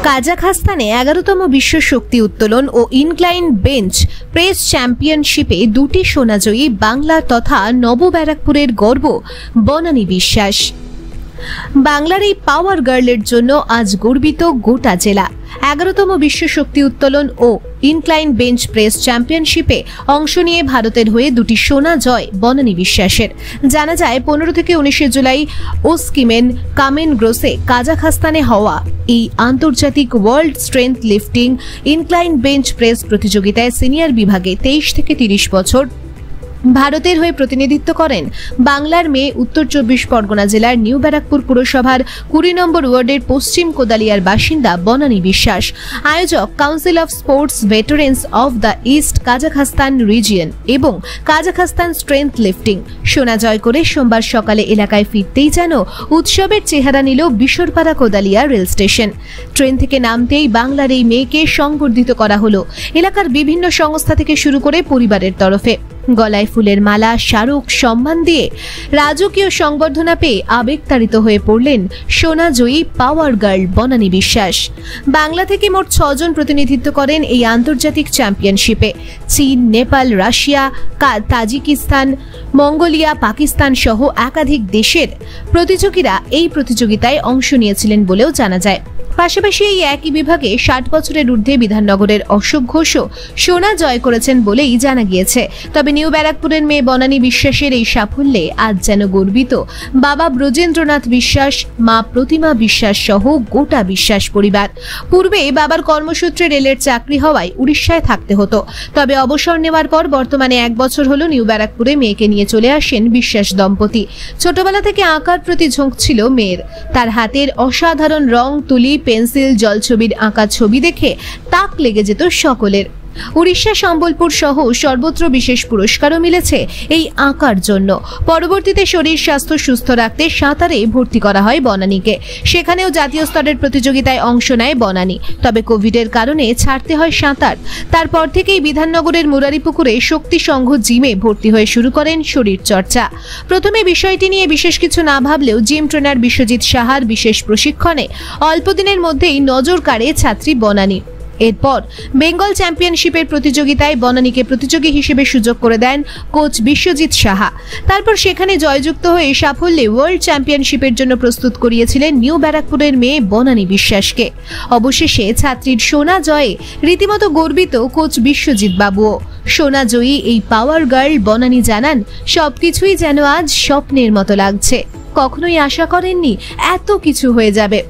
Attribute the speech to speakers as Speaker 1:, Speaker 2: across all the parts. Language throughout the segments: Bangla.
Speaker 1: কাজাখস্তানে 11তম বিশ্ব শক্তি উত্তোলন ও ইনক্লাইন বেঞ্চ প্রেস চ্যাম্পিয়নশিপে দুটি সোনাজয়ী বাংলা তথা নবব্যারাকপুরের গর্ব বনানী বিশ্বাস। বাংলার এই পাওয়ার গার্লের জন্য আজ গর্বিত গোটা জেলা। 11তম বিশ্ব শক্তি উত্তোলন ও ইনক্লাইন বেঞ্চ প্রেস চ্যাম্পিয়নশিপে অংশ নিয়ে ভারতের হয়ে দুটি সোনা জয় বনানী বিশ্বাসের। জানা যায় 15 থেকে 19 জুলাই ওস্কিমেন কামেন গ্রোসে কাজাখস্তানে হওয়া এই আন্তর্জাতিক world strength lifting incline bench press প্রতিযোগিতায় সিনিয়র বিভাগে 23 থেকে 30 বছর ভারতের হয়ে প্রতিনিধিত্ব করেন বাংলার মেয়ে উত্তর 24 পরগনা জেলার নিউ ব্যারাকপুর পুরসভার 20 নম্বর ওয়ার্ডের পশ্চিম কোদালিয়ার বাসিন্দা বনানী বিশ্বাস। আয়োজক council of sports veterans of the east Kazakhstan region এবং কাজাখস্তান স্ট্রেংথ লিফটিং। সোনা জয় করে সোমবার সকালে এলাকায় ফিরতেই যেন উৎসবের চেহারা নিল Bisharpara Kodalia rail station. Train থেকে নামতেই বাংলার এই মেয়েকে সংবর্ধিত করা হলো এলাকার বিভিন্ন সংস্থা থেকে শুরু করে পরিবারের তরফে। গলায় ফুলের মালা, স্মারক, সম্মান দিয়ে রাজকীয় সংবর্ধনা পেয়ে আবেগতাড়িত হয়ে পড়লেন সোনাজয়ী পাওয়ার গার্ল বনানী বিশ্বাস। বাংলা থেকে মোট 6 জন প্রতিনিধিত্ব করেন এই আন্তর্জাতিক চ্যাম্পিয়নশিপে। চীন, Nepal, Russia, Tajikistan, Mongolia, Pakistan সহ একাধিক দেশের প্রতিযোগীরা এই প্রতিযোগিতায় অংশ নিয়েছিলেন বলেও জানা যায়। পাশাপাশি এই একই বিভাগে 60 বছরের ঊর্ধ্বে বিধাননগরের অশোক ঘোষও সোনা জয় করেছেন বলেই জানা গিয়েছে। তবে নিউ ব্যারাকপুরের মেয়ে বনানী বিশ্বাসের এই সাফল্যে আজ যেন গর্বিত বাবা ব্রজেন্দ্রনাথ বিশ্বাস, মা প্রতিমা বিশ্বাস সহ গোটা বিশ্বাস পরিবার। পূর্বে বাবার কর্মসূত্রে রেলের চাকরি হওয়ায় উড়িষ্যায় থাকতে হতো। তবে অবসর নেওয়ার পর বর্তমানে 1 বছর হলো নিউ ব্যারাকপুরে মেয়েকে নিয়ে চলে আসেন বিশ্বাস দম্পতি। ছোটবেলা থেকে আঁকার প্রতি ঝোঁক ছিল মেয়ের। তার হাতের অসাধারণ রং, তুলি, পেন্সিল, জলছবির আঁকা ছবি দেখে তাক লেগে যেত সকলের। উড়িষ্যা, সম্বলপুর সহ সর্বত্র বিশেষ পুরস্কারও মিলেছে এই আঁকার জন্য। পরবর্তীতে শরীর স্বাস্থ্য সুস্থ রাখতে সাঁতারে ভর্তি করা হয় বনানীকে। সেখানেও জাতীয় স্তরের প্রতিযোগিতায় অংশ নেয় বনানী। তবে কোভিডের কারণে ছাড়তে হয় সাঁতার। তারপর থেকেই বিধাননগরের মুরারিপুকুরে শক্তি সংঘ জিমে ভর্তি হয়ে শুরু করেন শরীর চর্চা। প্রথমে বিষয়টি নিয়ে বিশেষ কিছু না ভাবলেও জিম ট্রেনার বিশ্বজিৎ সাহার বিশেষ প্রশিক্ষণে অল্প দিনের মধ্যেই নজর কাড়ে ছাত্রী বনানী। এরপর বেঙ্গল চ্যাম্পিয়নশিপের প্রতিযোগিতায় বনানীকে প্রতিযোগী হিসেবে সুযোগ করে দেন কোচ বিশ্বজিৎ সাহা। তারপর সেখানে জয়যুক্ত হয়ে সাফল্যে ওয়ার্ল্ড চ্যাম্পিয়নশিপের জন্য প্রস্তুত করিয়েছিলেন নিউ ব্যারাকপুরের মেয়ে বনানী বিশ্বাসকে। অবশেষে ছাত্রীর সোনা জয়ে রীতিমতো গর্বিত কোচ বিশ্বজিৎ বাবুও। সোনা জয়ী এই পাওয়ার গার্ল বনানী জানান, সবকিছুই যেন আজ স্বপ্নের মতো লাগছে। কখনোই আশা করেননি এত কিছু হয়ে যাবে।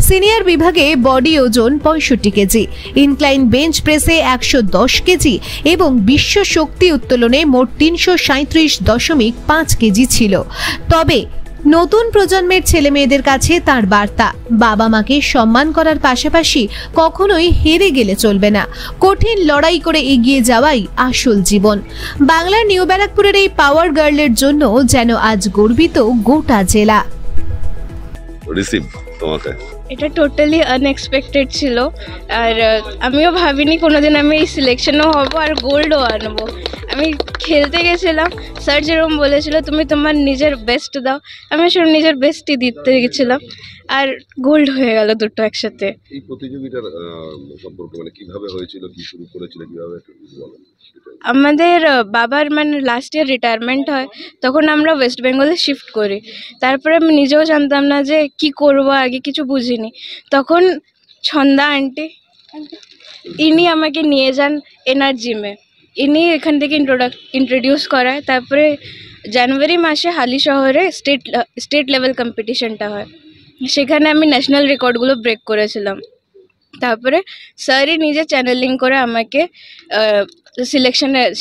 Speaker 1: সিনিয়র বিভাগে বডি ওজন 65 কেজি, ইনক্লাইন বেঞ্চ প্রেসে 110 কেজি এবং বিশ্ব শক্তি উত্তোলনে মোট 337.5 কেজি ছিল। তবে নতুন প্রজন্মের ছেলে মেয়েদের কাছে তার বার্তা, বাবা মাকে সম্মান করার পাশাপাশি কখনোই হেরে গেলে চলবে না। কঠিন লড়াই করে এগিয়ে যাওয়াই আসল জীবন। বাংলার নিউ ব্যারাকপুরের এই পাওয়ার গার্লের জন্য যেন আজ গর্বিত গোটা জেলা।
Speaker 2: এটা টোটালি আনএক্সপেক্টেড ছিল। আর আমিও ভাবিনি কোনোদিন আমি এই সিলেকশনও হব আর গোল্ডও আনবো। আমি খেলতে গেছিলাম, স্যার যেরকম বলেছিল তুমি তোমার নিজের বেস্ট দাও, আমি আসলে নিজের বেস্টই দিতে গেছিলাম আর গোল্ড হয়ে গেল দুটো একসাথে।
Speaker 3: এই প্রতিযোগিতার সম্পর্কে মানে কিভাবে হয়েছিল, কি শুরু করেছিল, কিভাবে বলেন?
Speaker 2: আমাদের বাবার মানে লাস্ট ইয়ার রিটায়ারমেন্ট হয়, তখন আমরা ওয়েস্ট বেঙ্গলে শিফট করি। তারপরে আমি নিজেও জানতাম না যে কি করব, আগে কিছু বুঝিনি। তখন ছন্দা আন্টি ইনি আমাকে নিয়ে যান এনার জিমে। ইনি এখান থেকে ইন্ট্রোডিউস করায়। তারপরে জানুয়ারি মাসে হালি শহরে স্টেট লেভেল কম্পিটিশনটা হয়, সেখানে আমি ন্যাশনাল রেকর্ডগুলো ব্রেক করেছিলাম। তারপরে স্যারই নিজে চ্যানেলিং করে আমাকে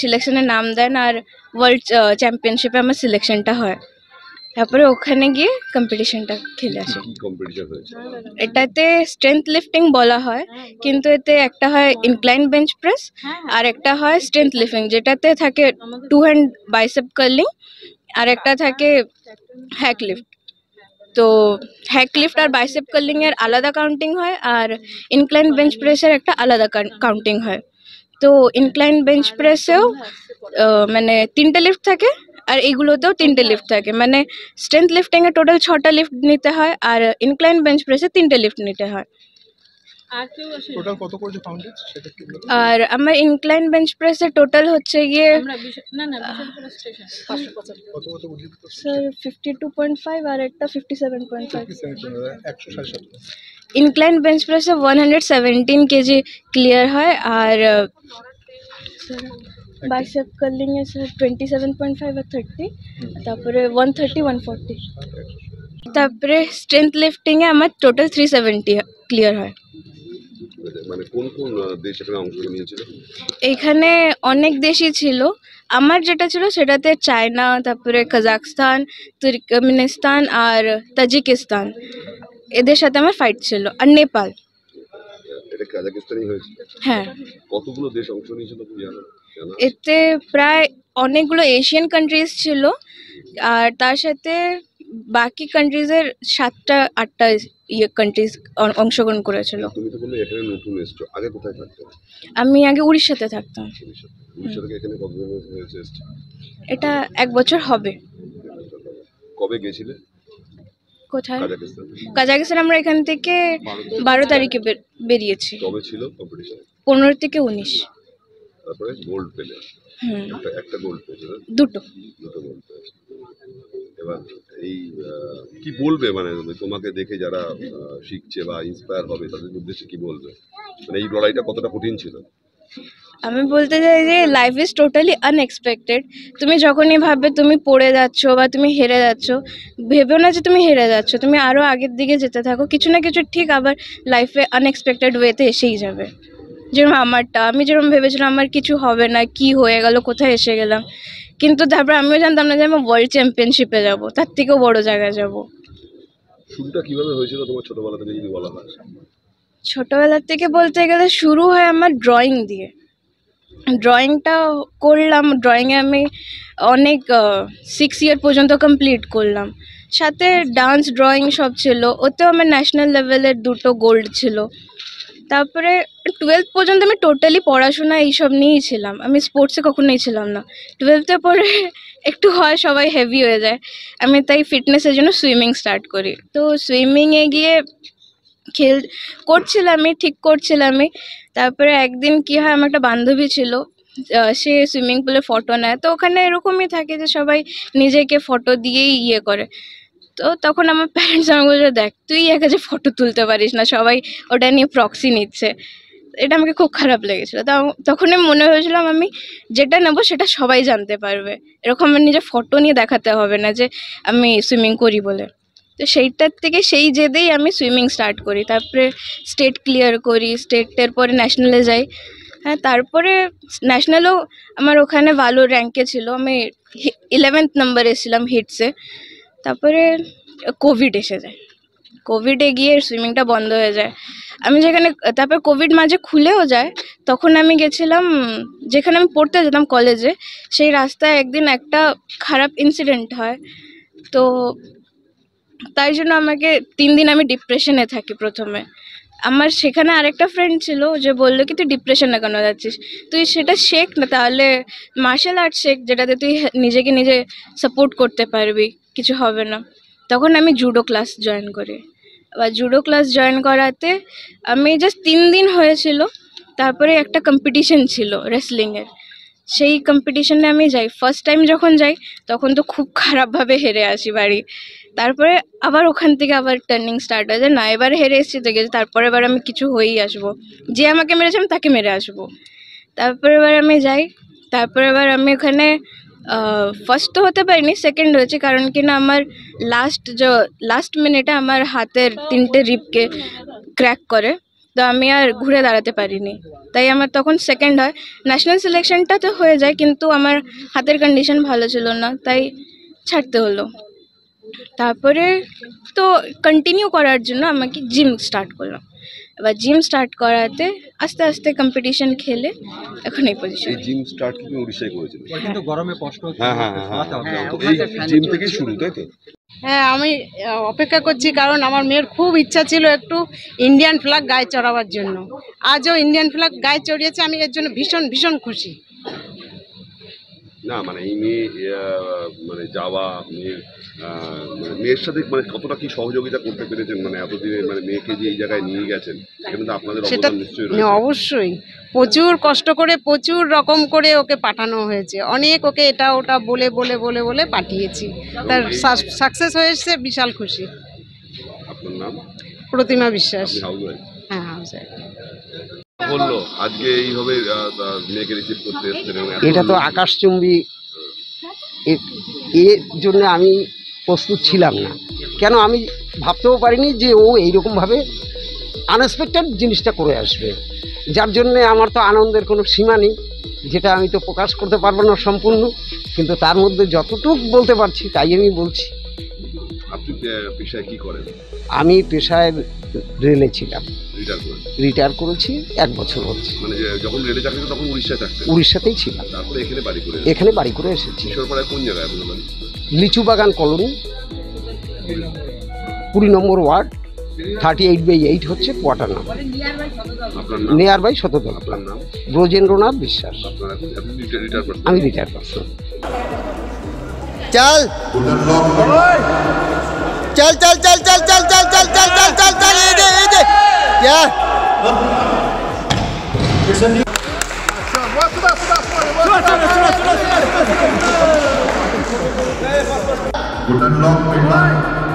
Speaker 2: সিলেকশনে নাম দেন আর ওয়ার্ল্ড চ্যাম্পিয়নশিপে আমার সিলেকশনটা হয়। তারপরে ওখানে গিয়ে কম্পিটিশনটা খেলে আসি। এটাতে স্ট্রেংথ লিফটিং বলা হয়, কিন্তু এতে একটা হয় ইনক্লাইন বেঞ্চ প্রেস আর একটা হয় স্ট্রেংথ লিফটিং, যেটাতে থাকে 2 হ্যান্ড বাইসেপ কার্লিং আর একটা থাকে হ্যাক লিফট। তো হ্যাক লিফট আর বাইসেপ কার্লিং এর আলাদা কাউন্টিং হয় আর ইনক্লাইন বেঞ্চ প্রেসের একটা আলাদা কাউন্টিং হয়। তো ইনক্লাইন বেঞ্চ প্রেসেও মানে 3টে লিফট থাকে আর এইগুলোতেও 3টে লিফট থাকে। মানে স্ট্রেংথ লিফটিংয়ে টোটাল 6টা লিফট নিতে হয় আর ইনক্লাইন বেঞ্চ প্রেসে 3টে লিফট নিতে হয়।
Speaker 4: টোটাল কত করেছে ফাউন্ডেজ সেটা কি বলতে?
Speaker 2: আর আমার ইনক্লাইন বেঞ্চ প্রেসে টোটাল হচ্ছে গিয়ে
Speaker 4: কত কত বুঝি
Speaker 2: স্যার 52.5 আর একটা 57.5।
Speaker 4: 160।
Speaker 2: ইনক্লাইন বেঞ্চ প্রেসে 117 কেজি ক্লিয়ার হয় আর বাইসেপ কার্লিং এ স্যার 27.5 আর 30, তারপরে 130 140, তারপরে স্ট্রেংথ লিফটিং এ আমার টোটাল 370 ক্লিয়ার হয়।
Speaker 3: মানে কোন কোন দেশ এখানে অংশ নিয়েছিল?
Speaker 2: এখানে অনেক দেশই ছিল, আমার যেটা ছিল সেটাতে চায়না, তারপরে কাজাখস্তান, তুর্কমেনিস্তান আর তাজিকিস্তান, এদের সাথে আমার ফাইট ছিল, আর নেপাল।
Speaker 3: এটা কাজাকিস্তানই হয়েছে?
Speaker 2: হ্যাঁ।
Speaker 3: কতগুলো দেশ অংশ নিয়েছিল তুমি জানো?
Speaker 2: এতে প্রায় অনেকগুলো এশিয়ান কান্ট্রিজ ছিল, আর তার সাথে বাকি কান্ট্রিজের 7টা 8টা কান্ট্রিজ অংশগ্রহণ করেছিল।
Speaker 3: তুমি তো বললে এখানে নতুন এসছো, আগে কোথায় থাকতে?
Speaker 2: আমি আগে উড়িষ্যাতে থাকতাম।
Speaker 3: উড়িষ্যা থেকে এখানে কতদিন হয়েছে?
Speaker 2: এটা 1 বছর হবে।
Speaker 3: কবে গেছিলে?
Speaker 2: কোথায়?
Speaker 3: কাজাকিস্তান।
Speaker 2: কাজাকিস্তান আমরা এখান থেকে 12 তারিখে বেরিয়েছি।
Speaker 3: কবে ছিল কম্পিটিশন?
Speaker 2: 15 থেকে 19।
Speaker 3: তারপরে গোল্ড পেলে? একটা গোল্ড পেয়েছে না?
Speaker 2: দুটো
Speaker 3: গোল্ড পেয়েছে। এবার এই কি বলবে, মানে তোমাকে দেখে যারা শিখছে বা ইন্সপায়ার হবে তাদের উদ্দেশ্যে কি বলবে? মানে এই লড়াইটা কতটা কঠিন ছিল?
Speaker 2: আমি বলতে চাই যে লাইফ ইজ টোটালি আনএক্সপেক্টেড। তুমি যখনই ভাববে তুমি পড়ে যাচ্ছ বা তুমি হেরে যাচ্ছ, ভেবেও না যে তুমি হেরে যাচ্ছ, তুমি আরও আগের দিকে যেতে থাকো, কিছু না কিছু ঠিক আবার লাইফে আনএক্সপেক্টেড ওয়েতে এসেই যাবে। যেরকম আমি যেরকম ভেবেছিলাম আমার কিছু হবে না, কি হয়ে গেল, কোথায় এসে গেলাম, কিন্তু তারপর আমিও জানতাম না যে আমি ওয়ার্ল্ড চ্যাম্পিয়নশিপে যাব, তার থেকেও বড় জায়গায় যাব।
Speaker 3: শুরুটা কিভাবে হয়েছিল তোমার ছোটবেলা থেকে যদি বলা হয়?
Speaker 2: ছোটবেলা থেকে বলতে গেলে শুরু হয় আমার ড্রয়িং দিয়ে। ড্রয়িংটা করলাম, ড্রয়িংয়ে আমি অনেক 6 ইয়ার পর্যন্ত কমপ্লিট করলাম, সাথে ডান্স ড্রয়িং সব ছিল, ওতেও আমার ন্যাশনাল লেভেলের 2টো গোল্ড ছিল। তারপরে 12th পর্যন্ত আমি টোটালি পড়াশোনা এইসব নিয়েই ছিলাম, আমি স্পোর্টসে কখনোই ছিলাম না। 12th-এ পরে একটু হয় সবাই হেভি হয়ে যায়, আমি তাই ফিটনেসের জন্য সুইমিং স্টার্ট করি। তো সুইমিংয়ে গিয়ে করছিলামই, ঠিক করছিলামই। তারপরে একদিন কি হয়, আমার একটা বান্ধবী ছিল, সে সুইমিং পুলে ফটো নেয়, তো ওখানে এরকমই থাকে যে সবাই নিজেকে ফটো দিয়েই ইয়ে করে। তো তখন আমার প্যারেন্টস আমাকে বলছে, দেখ তুই একা যে ফটো তুলতে পারিস না, সবাই ওটা নিয়ে প্রক্সি নিচ্ছে। এটা আমাকে খুব খারাপ লেগেছিলো। তখনই মনে হয়েছিলাম আমি যেটা নেবো সেটা সবাই জানতে পারবে, এরকম আমার নিজের ফটো নিয়ে দেখাতে হবে না যে আমি সুইমিং করি বলে। তো সেইটার থেকে সেই জেদেই আমি সুইমিং স্টার্ট করি, তারপরে স্টেট ক্লিয়ার করি, স্টেটের পরে ন্যাশনালে যাই। হ্যাঁ, তারপরে ন্যাশনালও আমার ওখানে ভালো র্যাঙ্কে ছিল, আমি 11th নম্বরে এসেছিলাম হিটসে। তারপরে কোভিড এসে যায়, কোভিডে গিয়ে সুইমিংটা বন্ধ হয়ে যায়। আমি যেখানে, তারপর কোভিড মাঝে খুলেও যায়, তখন আমি গেছিলাম যেখানে আমি পড়তে যেতাম কলেজে, সেই রাস্তায় একদিন একটা খারাপ ইনসিডেন্ট হয়। তো তাই জন্য আমাকে 3 দিন আমি ডিপ্রেশনে থাকি প্রথমে। আমার সেখানে আরেকটা ফ্রেন্ড ছিল যে বললো কি তুই ডিপ্রেশনে কেন যাচ্ছিস, তুই সেটা শেখ না, তাহলে মার্শাল আর্ট শেখ যেটাতে তুই নিজেকে নিজে সাপোর্ট করতে পারবি, কিছু হবে না। তখন আমি জুডো ক্লাস জয়েন করি। এবার জুডো ক্লাস জয়েন করাতে আমি জাস্ট 3 দিন হয়েছিল, তারপরে একটা কম্পিটিশন ছিল রেসলিংয়ের, সেই কম্পিটিশনে আমি যাই। ফার্স্ট টাইম যখন যাই তখন তো খুব খারাপভাবে হেরে আসি বাড়ি। তারপরে আবার ওখান থেকে আবার টার্নিং স্টার্ট হয়ে যায়, না এবার হেরে এসেছি তো গেছি, তারপরে এবার আমি কিছু হয়েই আসবো, যে আমাকে মেরেছে আমি তাকে মেরে আসবো। তারপরে এবার আমি যাই, তারপরে এবার আমি ওখানে ফার্স্ট তো হতে পারিনি, সেকেন্ড হয়েছে, কারণ কি না আমার লাস্ট মিনিটে আমার হাতের 3টে রিবকে ক্র্যাক করে, তো আমি আর ঘুরে দাঁড়াতে পারিনি, তাই আমার তখন সেকেন্ড হয়। ন্যাশনাল সিলেকশনটা তো হয়ে যায়, কিন্তু আমার হাতের কন্ডিশন ভালো ছিল না, তাই ছাড়তে হলো। তারপরে তো কন্টিনিউ করার জন্য আমাকে জিম স্টার্ট করলাম। এবার জিম স্টার্ট করাতে আস্তে আস্তে কম্পিটিশন খেলে এখন এই পজিশন।
Speaker 3: এই জিম স্টার্ট কি তুমি উড়িষ্যায় করেছিলে?
Speaker 4: কিন্তু গরমে কষ্ট হচ্ছে।
Speaker 3: তো এই জিম থেকে শুরু, তাই তো?
Speaker 5: হ্যাঁ, আমি অপেক্ষা করছি, কারণ আমার মেয়ের খুব ইচ্ছা ছিল একটু ইন্ডিয়ান ফ্ল্যাগ গায়ে চড়াবার জন্য। আজও ইন্ডিয়ান ফ্ল্যাগ গায়ে চড়িয়েছে, আমি এর জন্য ভীষণ ভীষণ খুশি।
Speaker 3: না মানে এই মেয়ে মানে যাওয়া, মেয়ের মানে মেয়ের সাথে মানে কতটা কি সহযোগিতা করতে পেরেছেন, মানে এতদিনে মানে মেয়েকে যে এই জায়গায় নিয়ে গেছেন সেখানে তো আপনাদের
Speaker 5: সেটা
Speaker 3: অবদান নিশ্চয়ই রয়েছে।
Speaker 5: অবশ্যই প্রচুর কষ্ট করে প্রচুর রকম করে ওকে পাঠানো হয়েছে, অনেক ওকে এটা ওটা বলে বলে বলে বলে পাঠিয়েছি, তার সাকসেস হয়েছে, বিশাল খুশি।
Speaker 3: আপনার নাম?
Speaker 5: প্রতিমা বিশ্বাস।
Speaker 3: আপনি হাউসওয়াইফ?
Speaker 5: হ্যাঁ হাউসওয়াইফ।
Speaker 3: বললো আজকে এইভাবে মেয়েকে রিসিভ করতে এসেছেন এবং এত
Speaker 6: এটা তো
Speaker 3: লোক-
Speaker 6: আকাশচুম্বী, এর জন্য আমি প্রস্তুত ছিলাম না। কেন আমি ভাবতেও পারিনি যে ও এইরকমভাবে আনএক্সপেক্টেড জিনিসটা করে আসবে, যার জন্যে আমার তো আনন্দের কোনো সীমা নেই, যেটা আমি তো প্রকাশ করতে পারবো না সম্পূর্ণ, কিন্তু তার মধ্যে যতটুকু বলতে পারছি তাই আমি বলছি।
Speaker 3: আপনি পেশায় কি করেন?
Speaker 6: আমি পেশায় রেলে ছিলাম,
Speaker 3: রিটায়ার করেন?
Speaker 6: রিটায়ার করেছি 1 বছর হচ্ছে।
Speaker 3: মানে যখন রেলে চাকরি করতেন তখন উড়িষ্যায় থাকতেন?
Speaker 6: উড়িষ্যাতেই ছিলাম,
Speaker 3: তারপরে এখানে বাড়ি করে
Speaker 6: এখানে বাড়ি করে এসেছি।
Speaker 3: কিশোরপাড়ায় কোন জায়গায় আপনার বাড়ি?
Speaker 6: লিচু বাগান কলোনি, 20 নম্বর ওয়ার্ড, 38/8 হচ্ছে কোয়ার্টার নাম,
Speaker 3: আপনার নাম?
Speaker 6: নিয়ার বাই শতদল।
Speaker 3: আপনার নাম?
Speaker 6: ব্রজেন্দ্রনাথ বিশ্বাস।
Speaker 3: আপনার আপনি রিটায়ার করছেন?
Speaker 6: আমি রিটায়ার পারসন।
Speaker 7: चल चल चल चल चल चल चल चल चल चल चल चल ये क्या
Speaker 8: Good luck,